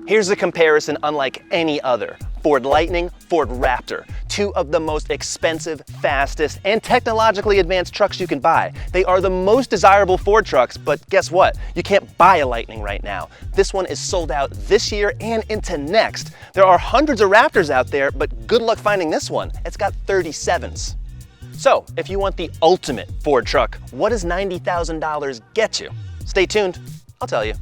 Here's a comparison unlike any other. Ford Lightning, Ford Raptor, two of the most expensive, fastest, and technologically advanced trucks you can buy. They are the most desirable Ford trucks, but guess what? You can't buy a Lightning right now. This one is sold out this year and into next. There are hundreds of Raptors out there, but good luck finding this one. It's got 37s. So, if you want the ultimate Ford truck, what does $90,000 get you? Stay tuned, I'll tell you.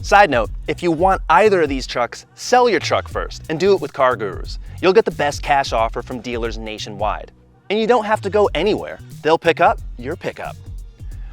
Side note, if you want either of these trucks, sell your truck first and do it with CarGurus. You'll get the best cash offer from dealers nationwide. And you don't have to go anywhere. They'll pick up your pickup.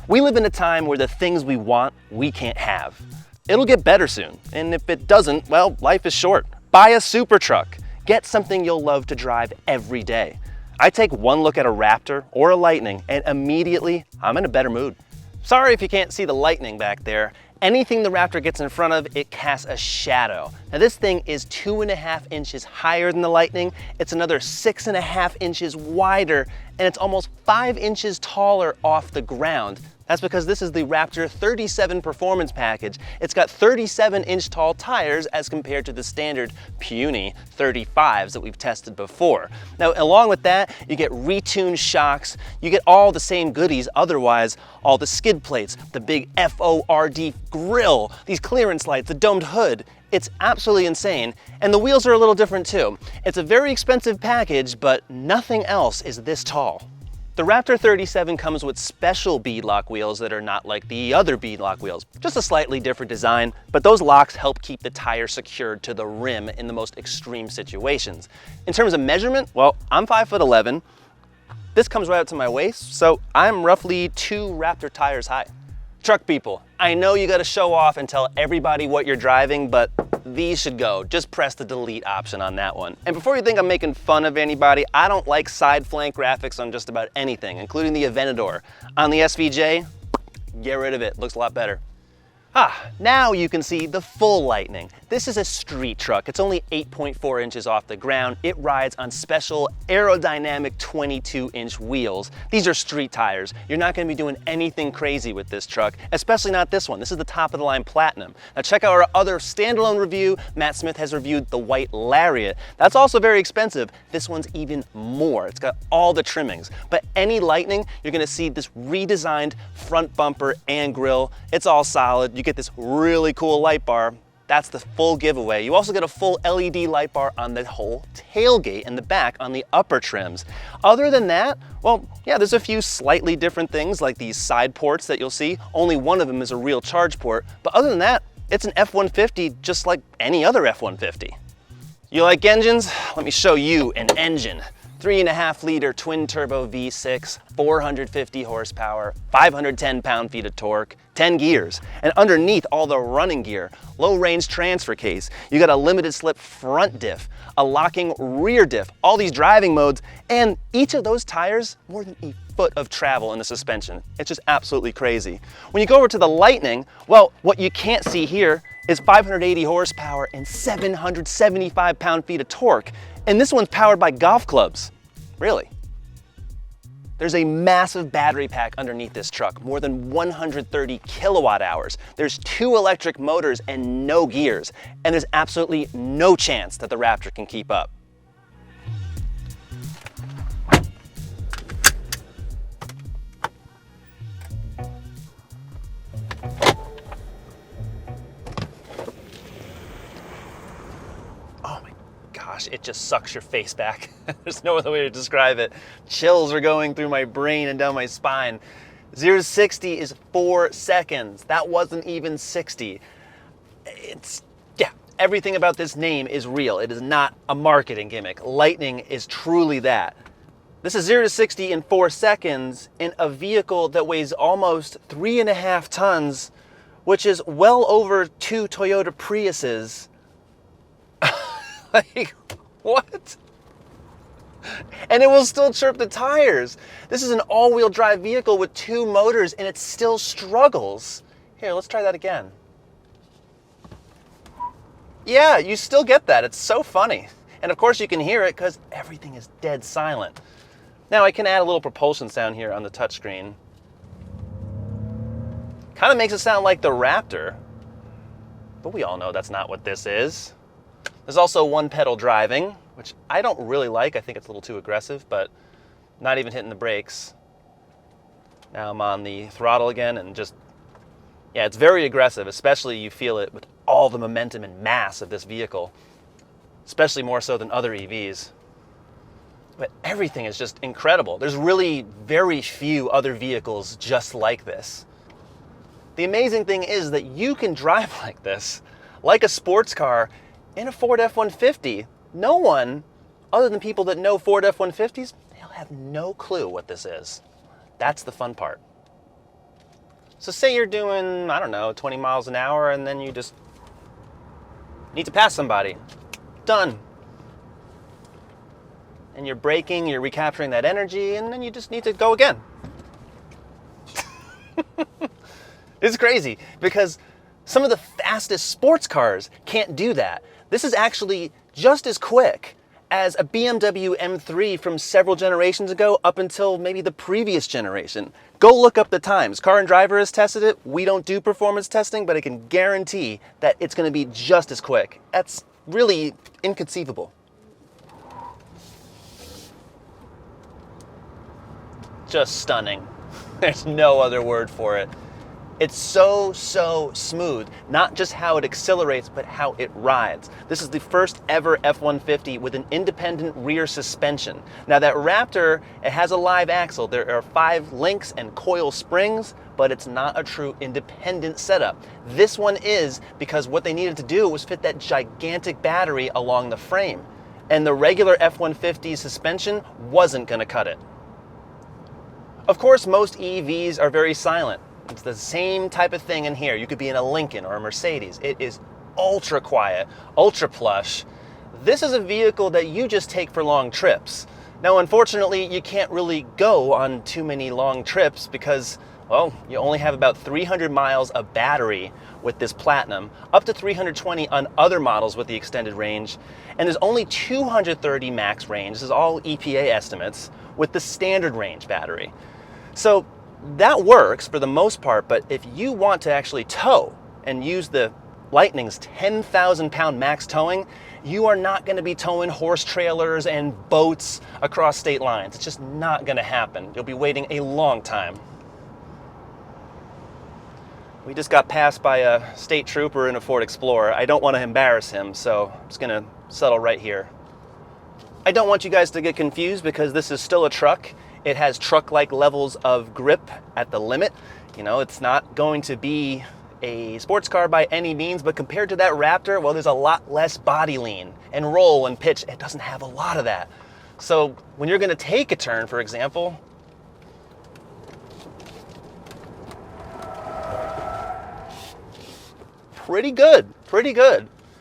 We live in a time where the things we want, we can't have. It'll get better soon, and if it doesn't, well, life is short. Buy a super truck. Get something you'll love to drive every day. I take one look at a Raptor or a Lightning, and immediately I'm in a better mood. Sorry if you can't see the Lightning back there. Anything the Raptor gets in front of, it casts a shadow. Now this thing is 2.5 inches higher than the Lightning. It's another 6.5 inches wider, and it's almost 5 inches taller off the ground. That's because this is the Raptor 37 Performance Package. It's got 37-inch tall tires as compared to the standard puny 35s that we've tested before. Now, along with that, you get retuned shocks, you get all the same goodies otherwise, all the skid plates, the big FORD grille, these clearance lights, the domed hood. It's absolutely insane, and the wheels are a little different too. It's a very expensive package, but nothing else is this tall. The Raptor 37 comes with special beadlock wheels that are not like the other beadlock wheels, just a slightly different design, but those locks help keep the tire secured to the rim in the most extreme situations. In terms of measurement, well, I'm 5'11". This comes right up to my waist, so I'm roughly 2 Raptor tires high. Truck people, I know you gotta show off and tell everybody what you're driving, but these should go. Just press the delete option on that one. And before you think I'm making fun of anybody, I don't like side flank graphics on just about anything, including the Aventador. On the SVJ, get rid of it, looks a lot better. Now you can see the full Lightning. This is a street truck. It's only 8.4 inches off the ground. It rides on special aerodynamic 22-inch wheels. These are street tires. You're not gonna be doing anything crazy with this truck, especially not this one. This is the top of the line Platinum. Now check out our other standalone review. Matt Smith has reviewed the white Lariat. That's also very expensive. This one's even more. It's got all the trimmings. But any Lightning, you're gonna see this redesigned front bumper and grille. It's all solid. You get this really cool light bar. That's the full giveaway. You also get a full LED light bar on the whole tailgate and the back on the upper trims. Other than that, well, yeah, there's a few slightly different things like these side ports that you'll see. Only one of them is a real charge port. But other than that, it's an F-150 just like any other F-150. You like engines? Let me show you an engine. 3.5-liter twin-turbo V6, 450 horsepower, 510 pound-feet of torque, 10 gears, and underneath all the running gear, low-range transfer case, you got a limited-slip front diff, a locking rear diff, all these driving modes, and each of those tires, more than a foot of travel in the suspension. It's just absolutely crazy. When you go over to the Lightning, well, what you can't see here is 580 horsepower and 775 pound-feet of torque. And this one's powered by golf clubs. Really? There's a massive battery pack underneath this truck, more than 130 kilowatt hours. There's 2 electric motors and no gears, and there's absolutely no chance that the Raptor can keep up. Gosh, it just sucks your face back. There's no other way to describe it. Chills are going through my brain and down my spine. 0 to 60 is 4 seconds. That wasn't even 60. Yeah, everything about this name is real. It is not a marketing gimmick. Lightning is truly that. This is 0 to 60 in 4 seconds in a vehicle that weighs almost 3.5 tons, which is well over 2 Toyota Priuses. Like, what? And it will still chirp the tires. This is an all-wheel drive vehicle with 2 motors and it still struggles. Here, let's try that again. Yeah, you still get that. It's so funny. And of course you can hear it because everything is dead silent. Now I can add a little propulsion sound here on the touchscreen. Kind of makes it sound like the Raptor. but we all know that's not what this is. There's also one pedal driving, which I don't really like. I think it's a little too aggressive, but not even hitting the brakes. Now I'm on the throttle again and just, yeah, it's very aggressive, especially you feel it with all the momentum and mass of this vehicle, especially more so than other EVs. But everything is just incredible. There's really very few other vehicles just like this. The amazing thing is that you can drive like this, like a sports car, in a Ford F-150. No one, other than people that know Ford F-150s, they'll have no clue what this is. That's the fun part. So say you're doing, I don't know, 20 miles an hour, and then you just need to pass somebody. Done. And you're braking, you're recapturing that energy, and then you just need to go again. It's crazy because some of the fastest sports cars can't do that. This is actually just as quick as a BMW M3 from several generations ago up until maybe the previous generation. Go look up the times. Car and Driver has tested it. We don't do performance testing, but I can guarantee that it's going to be just as quick. That's really inconceivable. Just stunning. There's no other word for it. It's so smooth, not just how it accelerates, but how it rides. This is the first ever F-150 with an independent rear suspension. Now that Raptor, it has a live axle. There are 5 links and coil springs, but it's not a true independent setup. This one is because what they needed to do was fit that gigantic battery along the frame. And the regular F-150 suspension wasn't gonna cut it. Of course, most EVs are very silent. It's the same type of thing in here. You could be in a Lincoln or a Mercedes. It is ultra quiet, ultra plush. This is a vehicle that you just take for long trips. Now, unfortunately, you can't really go on too many long trips because, well, you only have about 300 miles of battery with this Platinum, up to 320 on other models with the extended range, and there's only 230 max range. This is all EPA estimates with the standard range battery. So that works for the most part, but if you want to actually tow and use the Lightning's 10,000 pound max towing, you are not going to be towing horse trailers and boats across state lines. It's just not going to happen. You'll be waiting a long time. We just got passed by a state trooper in a Ford Explorer. I don't want to embarrass him, so I'm just going to settle right here. I don't want you guys to get confused because this is still a truck. It has truck-like levels of grip at the limit. You know, it's not going to be a sports car by any means, but compared to that Raptor, well, there's a lot less body lean and roll and pitch. It doesn't have a lot of that. So when you're gonna take a turn, for example, pretty good.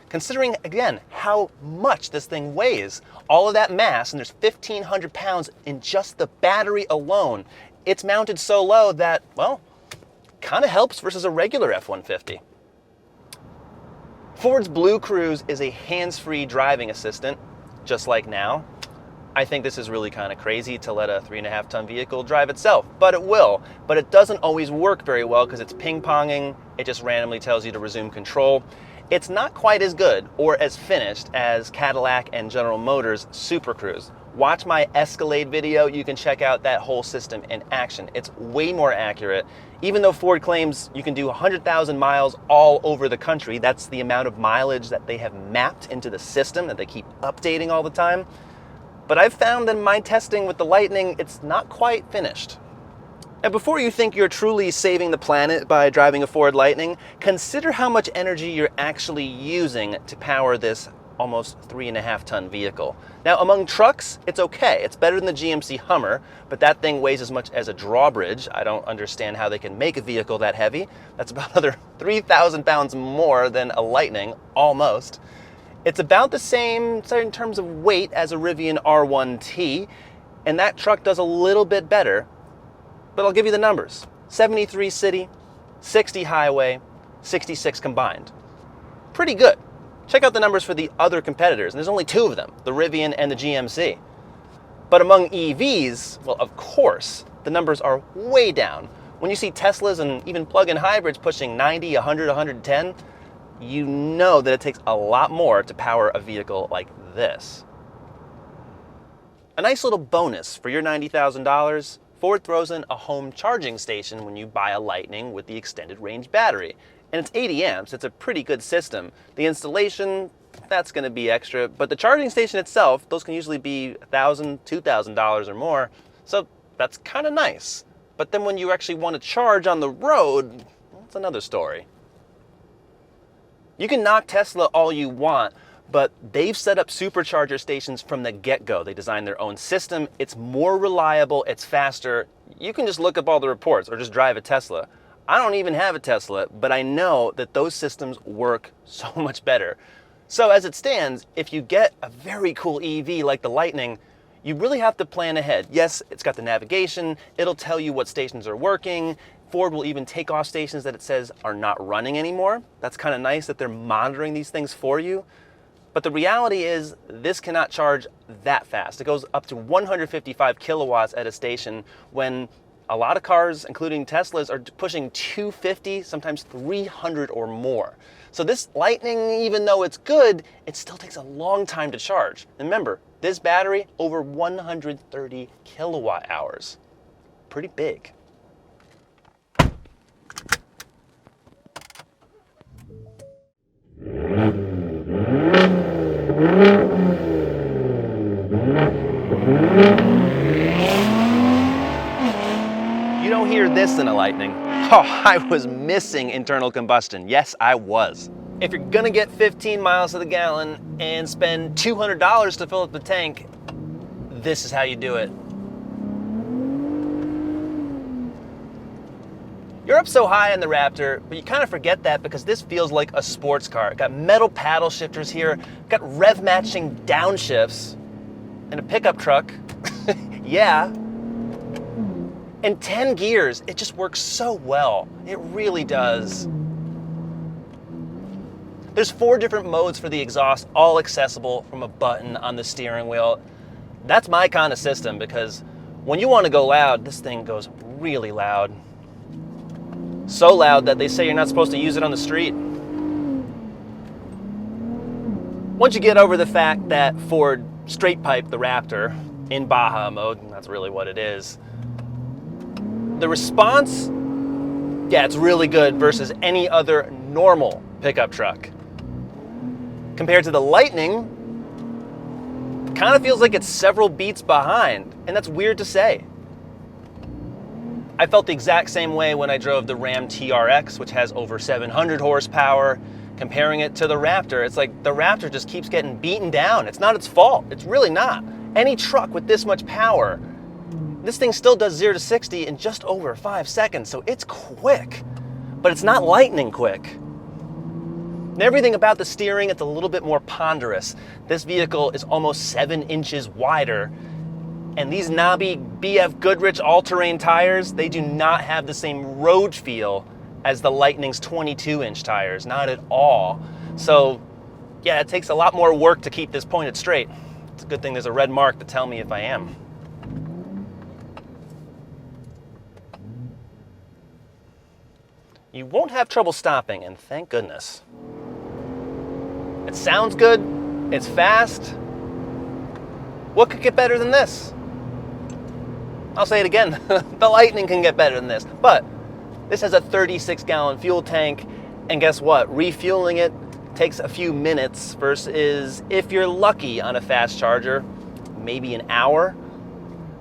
Considering, again, how much this thing weighs, all of that mass, and there's 1,500 pounds in just the battery alone, it's mounted so low that, well, kind of helps versus a regular F-150. Ford's Blue Cruise is a hands-free driving assistant, just like now. I think this is really kind of crazy to let a 3.5-ton vehicle drive itself, but it will. But it doesn't always work very well because it's ping-ponging. It just randomly tells you to resume control. It's not quite as good or as finished as Cadillac and General Motors Super Cruise. Watch my Escalade video, you can check out that whole system in action. It's way more accurate. Even though Ford claims you can do 100,000 miles all over the country, that's the amount of mileage that they have mapped into the system that they keep updating all the time. But I've found that in my testing with the Lightning, it's not quite finished. And before you think you're truly saving the planet by driving a Ford Lightning, consider how much energy you're actually using to power this almost 3.5-ton vehicle. Now, among trucks, it's okay. It's better than the GMC Hummer, but that thing weighs as much as a drawbridge. I don't understand how they can make a vehicle that heavy. That's about another 3,000 pounds more than a Lightning, almost. It's about the same in terms of weight as a Rivian R1T, and that truck does a little bit better, but I'll give you the numbers. 73 city, 60 highway, 66 combined. Pretty good. Check out the numbers for the other competitors, and there's only 2 of them, the Rivian and the GMC. But among EVs, well, of course, the numbers are way down. When you see Teslas and even plug-in hybrids pushing 90, 100, 110, you know that it takes a lot more to power a vehicle like this. A nice little bonus for your $90,000, Ford throws in a home charging station when you buy a Lightning with the extended range battery. And it's 80 amps, it's a pretty good system. The installation, that's gonna be extra, but the charging station itself, those can usually be $1,000, $2,000 or more, so that's kinda nice. But then when you actually wanna charge on the road, that's another story. You can knock Tesla all you want, but they've set up supercharger stations from the get-go. They designed their own system, it's more reliable, it's faster. You can just look up all the reports or just drive a Tesla. I don't even have a Tesla, but I know that those systems work so much better. So as it stands, if you get a very cool EV like the Lightning, you really have to plan ahead. Yes, it's got the navigation, it'll tell you what stations are working. Ford will even take off stations that it says are not running anymore. That's kind of nice that they're monitoring these things for you. But the reality is this cannot charge that fast. It goes up to 155 kilowatts at a station when a lot of cars, including Teslas, are pushing 250, sometimes 300 or more. So this Lightning, even though it's good, it still takes a long time to charge. Remember, this battery, over 130 kilowatt hours. Pretty big. You don't hear this in a Lightning. Oh, I was missing internal combustion. Yes, I was. If you're gonna get 15 miles to the gallon and spend $200 to fill up the tank, this is how you do it. You're up so high in the Raptor, but you kind of forget that because this feels like a sports car. Got metal paddle shifters here, got rev matching downshifts, and a pickup truck. Yeah. And 10 gears, it just works so well. It really does. There's 4 different modes for the exhaust, all accessible from a button on the steering wheel. That's my kind of system because when you want to go loud, this thing goes really loud. So loud that they say you're not supposed to use it on the street. Once you get over the fact that Ford straight piped the Raptor in Baja mode, and that's really what it is, the response, yeah, it's really good versus any other normal pickup truck. Compared to the Lightning, kind of feels like it's several beats behind, and that's weird to say. I felt the exact same way when I drove the Ram TRX, which has over 700 horsepower. Comparing it to the Raptor, it's like the Raptor just keeps getting beaten down. It's not its fault. It's really not. Any truck with this much power, this thing still does 0 to 60 in just over 5 seconds, so it's quick. But it's not Lightning quick. And everything about the steering, it's a little bit more ponderous. This vehicle is almost 7 inches wider. And these knobby BF Goodrich all-terrain tires, they do not have the same road feel as the Lightning's 22-inch tires, not at all. So yeah, it takes a lot more work to keep this pointed straight. It's a good thing there's a red mark to tell me if I am. You won't have trouble stopping, and thank goodness. It sounds good, it's fast. What could get better than this? I'll say it again, the Lightning can get better than this, but this has a 36-gallon fuel tank, and guess what? Refueling it takes a few minutes versus, if you're lucky on a fast charger, maybe an hour.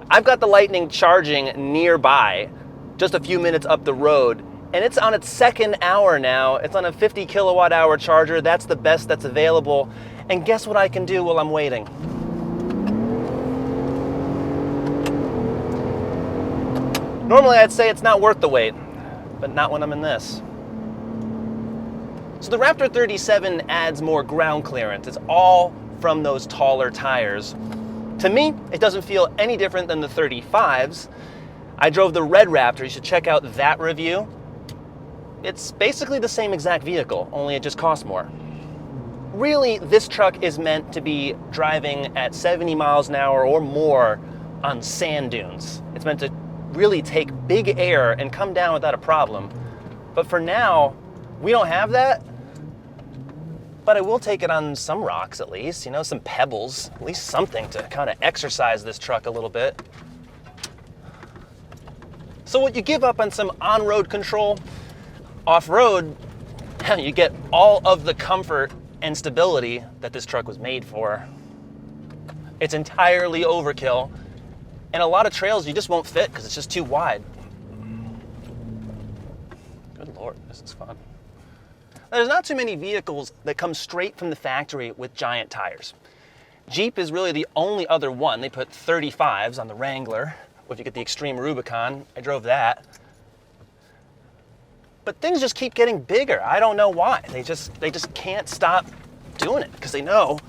I've got the Lightning charging nearby, just a few minutes up the road, and it's on its 2nd hour now. It's on a 50 kilowatt hour charger. That's the best that's available. And guess what I can do while I'm waiting? Normally I'd say it's not worth the wait, but not when I'm in this. So the Raptor 37 adds more ground clearance. It's all from those taller tires. To me, it doesn't feel any different than the 35s. I drove the red Raptor. You should check out that review. It's basically the same exact vehicle, only it just costs more. Really, this truck is meant to be driving at 70 miles an hour or more on sand dunes. It's meant to really take big air and come down without a problem. But for now, we don't have that. but I will take it on some rocks at least, you know, some pebbles, at least something to kind of exercise this truck a little bit. So what you give up on some on-road control, off-road, you get all of the comfort and stability that this truck was made for. It's entirely overkill, and a lot of trails you just won't fit because it's just too wide. Good Lord, this is fun. There's not too many vehicles that come straight from the factory with giant tires. Jeep is really the only other one. They put 35s on the Wrangler. If you get the Extreme Rubicon, I drove that. But things just keep getting bigger. I don't know why. They just can't stop doing it because they know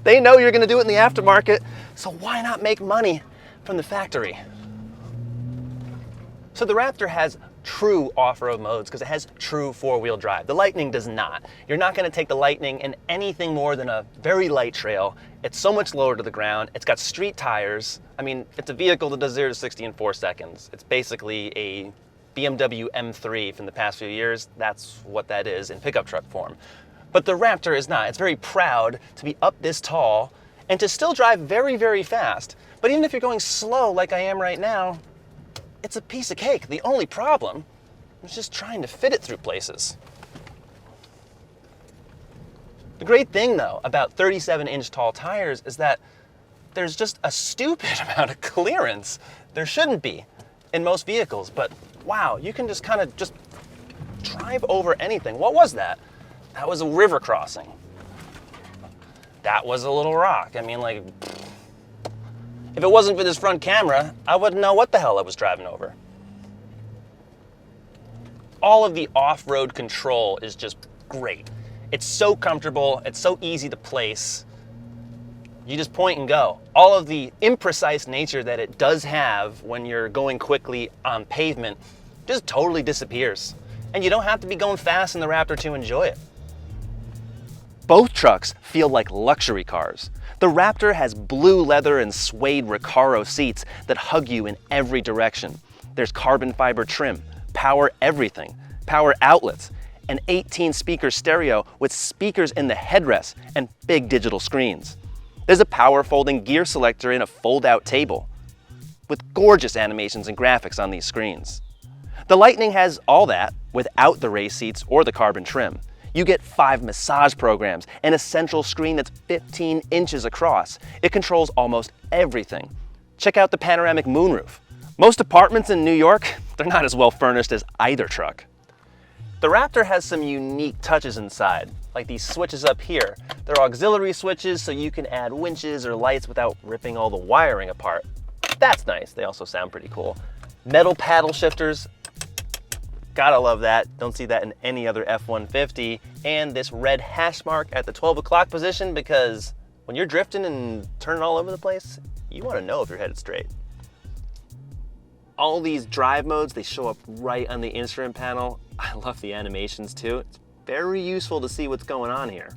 you're going to do it in the aftermarket. So why not make money from the factory? So the Raptor has true off-road modes because it has true four-wheel drive. The Lightning does not. You're not going to take the Lightning in anything more than a very light trail. It's so much lower to the ground. It's got street tires. I mean, it's a vehicle that does 0 to 60 in 4 seconds. It's basically a BMW M3 from the past few years. That's what that is in pickup truck form. But the Raptor is not. It's very proud to be up this tall and to still drive very, very fast. But even if you're going slow like I am right now, it's a piece of cake. The only problem is just trying to fit it through places. The great thing, though, about 37-inch tall tires is that there's just a stupid amount of clearance. There shouldn't be in most vehicles, but wow, you can just kind of just drive over anything. What was that? That was a river crossing. That was a little rock. I mean, like, if it wasn't for this front camera, I wouldn't know what the hell I was driving over. All of the off-road control is just great. It's so comfortable, it's so easy to place. You just point and go. All of the imprecise nature that it does have when you're going quickly on pavement just totally disappears. And you don't have to be going fast in the Raptor to enjoy it. Both trucks feel like luxury cars. The Raptor has blue leather and suede Recaro seats that hug you in every direction. There's carbon fiber trim, power everything, power outlets, an 18-speaker stereo with speakers in the headrest and big digital screens. There's a power folding gear selector and a fold-out table with gorgeous animations and graphics on these screens. The Lightning has all that without the race seats or the carbon trim. You get 5 massage programs and a central screen that's 15 inches across. It controls almost everything. Check out the panoramic moonroof. Most apartments in New York, they're not as well furnished as either truck. The Raptor has some unique touches inside, like these switches up here. They're auxiliary switches so you can add winches or lights without ripping all the wiring apart. That's nice. They also sound pretty cool. Metal paddle shifters. Gotta love that. Don't see that in any other F-150. And this red hash mark at the 12 o'clock position, because when you're drifting and turning all over the place, you want to know if you're headed straight. All these drive modes, they show up right on the instrument panel. I love the animations too. It's very useful to see what's going on here.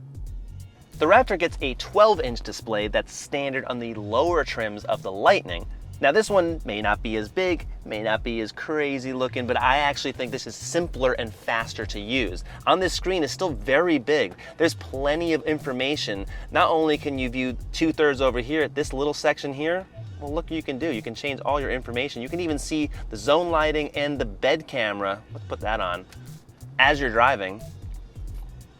The Raptor gets a 12-inch display that's standard on the lower trims of the Lightning. Now this one may not be as big, may not be as crazy looking, but I actually think this is simpler and faster to use. On this screen, it's still very big. There's plenty of information. Not only can you view 2/3 over here at this little section here, well, look what you can do. You can change all your information. You can even see the zone lighting and the bed camera. Let's put that on. As you're driving.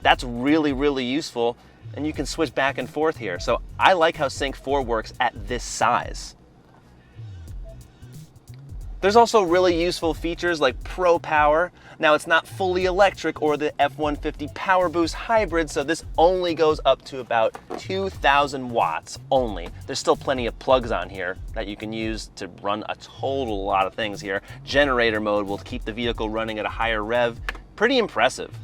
That's really, really useful. And you can switch back and forth here. So I like how Sync 4 works at this size. There's also really useful features like Pro Power. Now it's not fully electric or the F-150 Power Boost hybrid, so this only goes up to about 2,000 watts only. There's still plenty of plugs on here that you can use to run a total lot of things here. Generator mode will keep the vehicle running at a higher rev. Pretty impressive.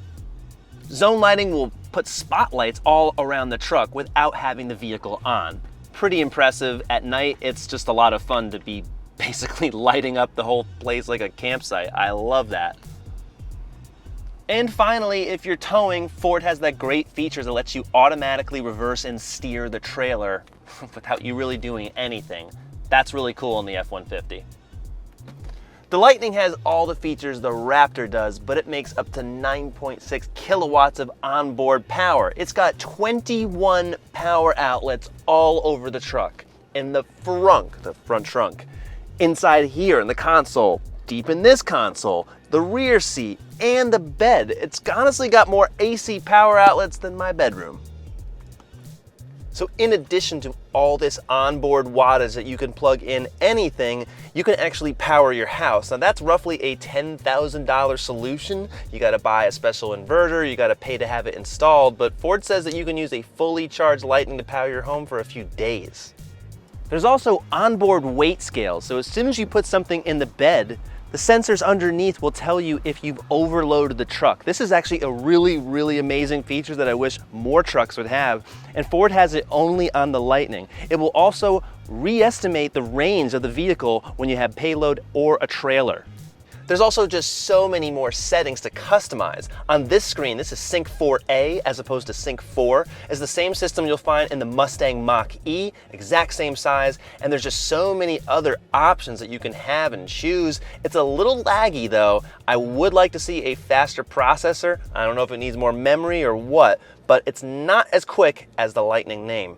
Zone lighting will put spotlights all around the truck without having the vehicle on. Pretty impressive. At night, it's just a lot of fun to be basically lighting up the whole place like a campsite. I love that. And finally, if you're towing, Ford has that great feature that lets you automatically reverse and steer the trailer without you really doing anything. That's really cool on the F-150. The Lightning has all the features the Raptor does, but it makes up to 9.6 kilowatts of onboard power. It's got 21 power outlets all over the truck. In the front trunk, inside here in the console, deep in this console, the rear seat, and the bed. It's honestly got more AC power outlets than my bedroom. So in addition to all this onboard wattage that you can plug in anything, you can actually power your house. Now that's roughly a $10,000 solution. You gotta buy a special inverter, you gotta pay to have it installed, but Ford says that you can use a fully charged Lightning to power your home for a few days. There's also onboard weight scales, so as soon as you put something in the bed, the sensors underneath will tell you if you've overloaded the truck. This is actually a really amazing feature that I wish more trucks would have, and Ford has it only on the Lightning. It will also re-estimate the range of the vehicle when you have payload or a trailer. There's also just so many more settings to customize. On this screen, this is Sync 4A as opposed to Sync 4. It's the same system you'll find in the Mustang Mach-E, exact same size, and there's just so many other options that you can have and choose. It's a little laggy though. I would like to see a faster processor. I don't know if it needs more memory or what, but it's not as quick as the Lightning name.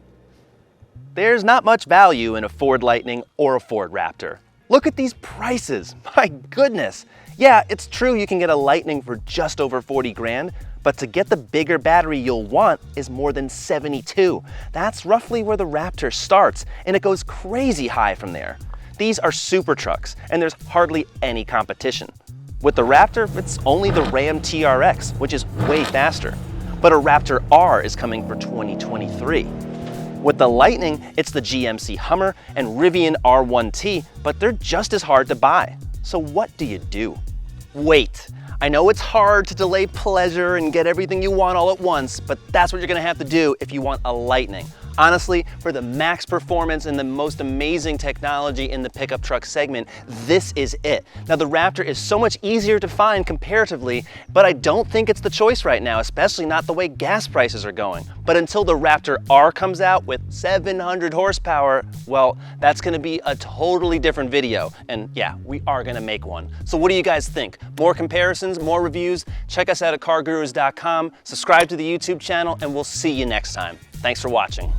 There's not much value in a Ford Lightning or a Ford Raptor. Look at these prices, my goodness. Yeah, it's true you can get a Lightning for just over 40 grand, but to get the bigger battery you'll want is more than 72. That's roughly where the Raptor starts, and it goes crazy high from there. These are super trucks, and there's hardly any competition. With the Raptor, it's only the Ram TRX, which is way faster. But a Raptor R is coming for 2023. With the Lightning, it's the GMC Hummer and Rivian R1T, but they're just as hard to buy. So what do you do? Wait. I know it's hard to delay pleasure and get everything you want all at once, but that's what you're gonna have to do if you want a Lightning. Honestly, for the max performance and the most amazing technology in the pickup truck segment, this is it. Now the Raptor is so much easier to find comparatively, but I don't think it's the choice right now, especially not the way gas prices are going. But until the Raptor R comes out with 700 horsepower, well, that's gonna be a totally different video. And yeah, we are gonna make one. So what do you guys think? More comparisons, more reviews? Check us out at CarGurus.com, subscribe to the YouTube channel, and we'll see you next time. Thanks for watching.